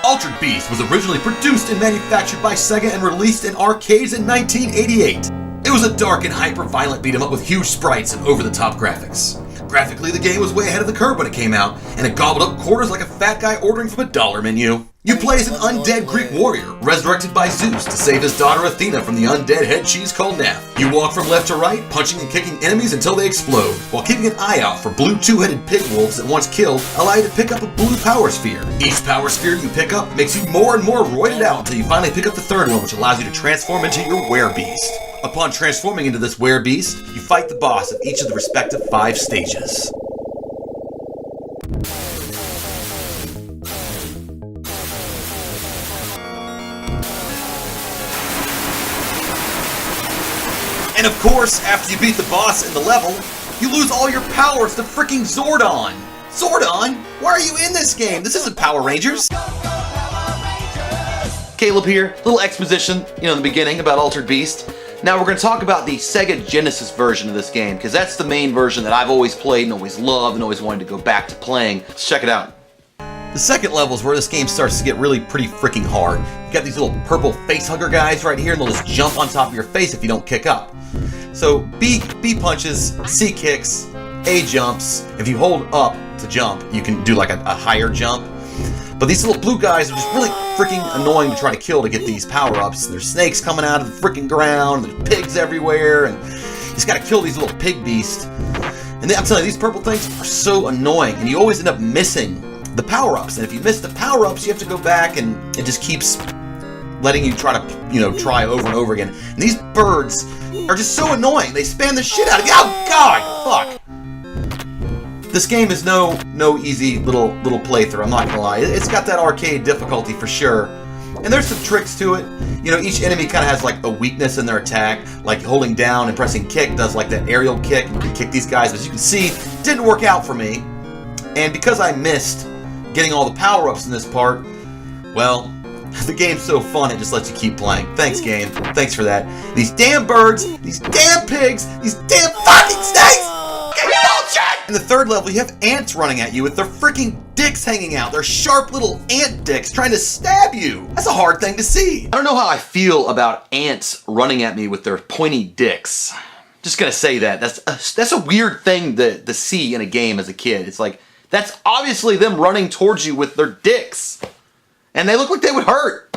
Altered Beast was originally produced and manufactured by Sega and released in arcades in 1988. It was a dark and hyper-violent beat-em-up with huge sprites and over-the-top graphics. Graphically, the game was way ahead of the curve when it came out, and it gobbled up quarters like a fat guy ordering from a dollar menu. You play as an undead Greek warrior, resurrected by Zeus to save his daughter Athena from the undead head cheese called Naph. You walk from left to right, punching and kicking enemies until they explode, while keeping an eye out for blue two-headed pig wolves that once killed allow you to pick up a blue power sphere. Each power sphere you pick up makes you more and more roided out until you finally pick up the third one, which allows you to transform into your werebeast. Upon transforming into this werebeast, you fight the boss of each of the respective 5 stages. And of course, after you beat the boss in the level, you lose all your powers to freaking Zordon! Zordon? Why are you in this game? This isn't Power Rangers! Caleb here, little exposition, in the beginning about Altered Beast. Now we're going to talk about the Sega Genesis version of this game, because that's the main version that I've always played and always loved and always wanted to go back to playing. Let's check it out. The second level is where this game starts to get really pretty freaking hard. You got these little purple face hugger guys right here, and they'll just jump on top of your face if you don't kick up. So B punches, C kicks, A jumps. If you hold up to jump, you can do like a higher jump. But these little blue guys are just really freaking annoying to try to kill to get these power-ups. There's snakes coming out of the freaking ground, there's pigs everywhere, and you just gotta kill these little pig beasts. And I'm telling you, these purple things are so annoying, and you always end up missing the power-ups. And if you miss the power-ups, you have to go back, and it just keeps letting you try to, try over and over again. And these birds are just so annoying. They spam the shit out of you. Oh, God! Fuck! This game is no easy little playthrough, I'm not gonna lie. It's got that arcade difficulty for sure. And there's some tricks to it. Each enemy kind of has like a weakness in their attack, like holding down and pressing kick does like that aerial kick. You can kick these guys, but as you can see, it didn't work out for me. And because I missed getting all the power-ups in this part, well, the game's so fun it just lets you keep playing. Thanks, game. Thanks for that. These damn birds, these damn pigs, these damn fucking snakes! In the third level, you have ants running at you with their freaking dicks hanging out. They're sharp little ant dicks trying to stab you. That's a hard thing to see. I don't know how I feel about ants running at me with their pointy dicks. Just gonna say that. That's a weird thing to see in a game as a kid. It's like, that's obviously them running towards you with their dicks. And they look like they would hurt.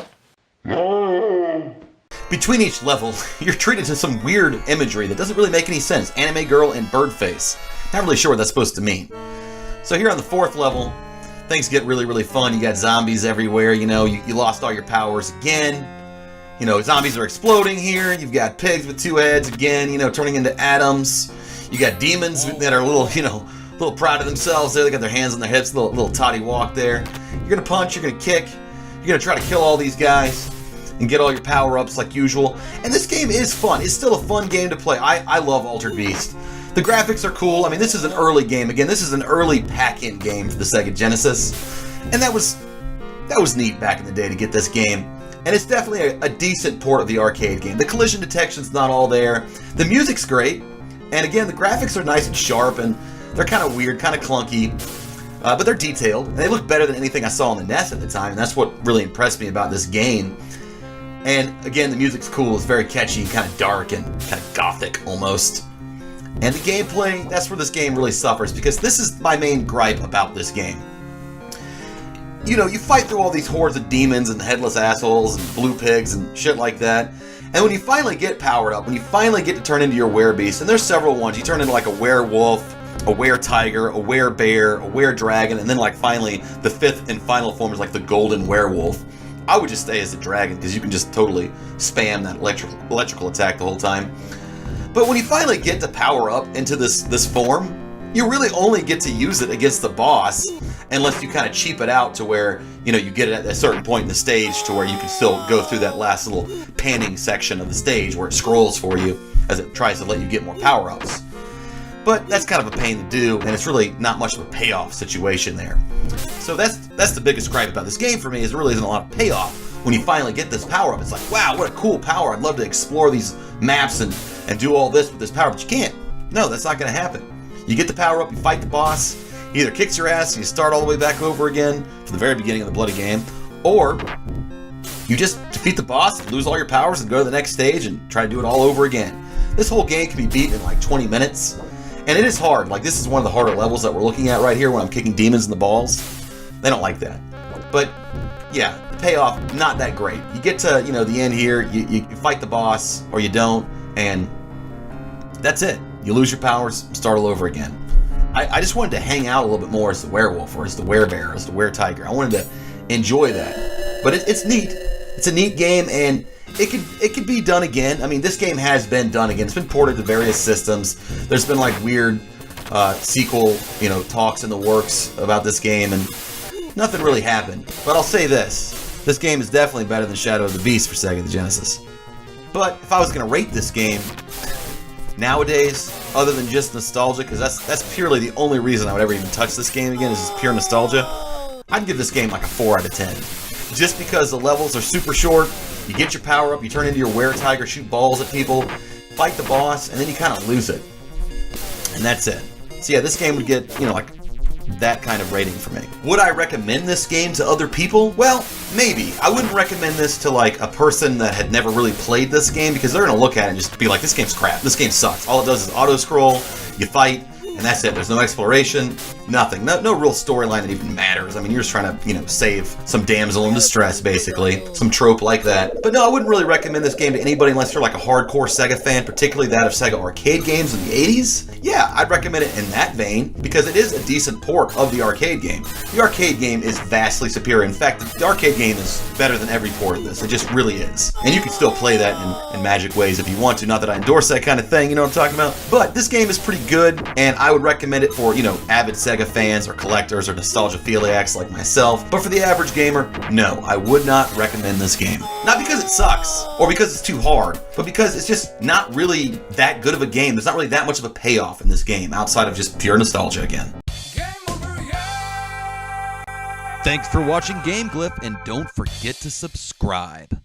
Between each level, you're treated to some weird imagery that doesn't really make any sense. Anime girl and bird face. Not really sure what that's supposed to mean. So here on the fourth level, things get really, really fun. You got zombies everywhere, you lost all your powers again. Zombies are exploding here. You've got pigs with 2 heads again, turning into atoms. You got demons that are a little proud of themselves there. They got their hands on their hips, little toddy walk there. You're gonna punch, you're gonna kick, you're gonna try to kill all these guys and get all your power-ups like usual. And this game is fun. It's still a fun game to play. I love Altered Beast. The graphics are cool. I mean, this is an early game. Again, this is an early pack-in game for the Sega Genesis. And that was neat back in the day to get this game. And it's definitely a decent port of the arcade game. The collision detection's not all there. The music's great. And again, the graphics are nice and sharp, and they're kind of weird, kind of clunky. But they're detailed, and they look better than anything I saw on the NES at the time, and that's what really impressed me about this game. And again, the music's cool. It's very catchy, kind of dark, and kind of gothic almost. And the gameplay, that's where this game really suffers, because this is my main gripe about this game. You fight through all these hordes of demons and headless assholes and blue pigs and shit like that. And when you finally get powered up, when you finally get to turn into your werebeast, and there's several ones, you turn into like a werewolf, a were-tiger, a were-bear, a were-dragon, and then like finally the fifth and final form is like the golden werewolf. I would just stay as a dragon, because you can just totally spam that electrical attack the whole time. But when you finally get to power up into this form, you really only get to use it against the boss, unless you kind of cheap it out to where, you get it at a certain point in the stage to where you can still go through that last little panning section of the stage where it scrolls for you as it tries to let you get more power-ups. But that's kind of a pain to do, and it's really not much of a payoff situation there. So that's the biggest gripe about this game for me, is there really isn't a lot of payoff when you finally get this power-up. It's like, wow, what a cool power. I'd love to explore these maps and do all this with this power, but you can't. No, that's not going to happen. You get the power-up, you fight the boss, he either kicks your ass and you start all the way back over again from the very beginning of the bloody game, Or you just defeat the boss, lose all your powers, and go to the next stage and try to do it all over again. This whole game can be beaten in like 20 minutes, and it is hard. Like, this is one of the harder levels that we're looking at right here when I'm kicking demons in the balls. They don't like that. But yeah, the payoff, not that great. You get to, the end here, you fight the boss, or you don't, and that's it. You lose your powers, start all over again. I just wanted to hang out a little bit more as the werewolf, or as the werebear, or as the were-tiger. I wanted to enjoy that. But it's neat. It's a neat game, and it could be done again. I mean, this game has been done again. It's been ported to various systems. There's been like weird sequel, talks in the works about this game, and nothing really happened. But I'll say this. This game is definitely better than Shadow of the Beast for Sega Genesis. But if I was going to rate this game nowadays, other than just nostalgia, because that's purely the only reason I would ever even touch this game again, is just pure nostalgia, I'd give this game like a 4 out of 10. Just because the levels are super short, you get your power up, you turn into your were-tiger, shoot balls at people, fight the boss, and then you kind of lose it. And that's it. So yeah, this game would get, like that kind of rating for me. Would I recommend this game to other people? Well, maybe. I wouldn't recommend this to like a person that had never really played this game, because they're going to look at it and just be like, this game's crap. This game sucks. All it does is auto-scroll, you fight, and that's it. There's no exploration, nothing. No real storyline that even matters. I mean, you're just trying to, save some damsel in distress, basically. Some trope like that. But no, I wouldn't really recommend this game to anybody unless you're like a hardcore Sega fan, particularly that of Sega arcade games in the 80s. Yeah, I'd recommend it in that vein, because it is a decent port of the arcade game. The arcade game is vastly superior. In fact, the arcade game is better than every port of this. It just really is. And you can still play that in magic ways if you want to. Not that I endorse that kind of thing, you know what I'm talking about? But this game is pretty good, and I would recommend it for, avid Sega fans or collectors or nostalgia-philiacs like myself. But for the average gamer, no, I would not recommend this game. Not because it sucks, or because it's too hard, but because it's just not really that good of a game. There's not really that much of a payoff in this game, outside of just pure nostalgia again. Thanks for watching Game Glyph, and don't forget to subscribe.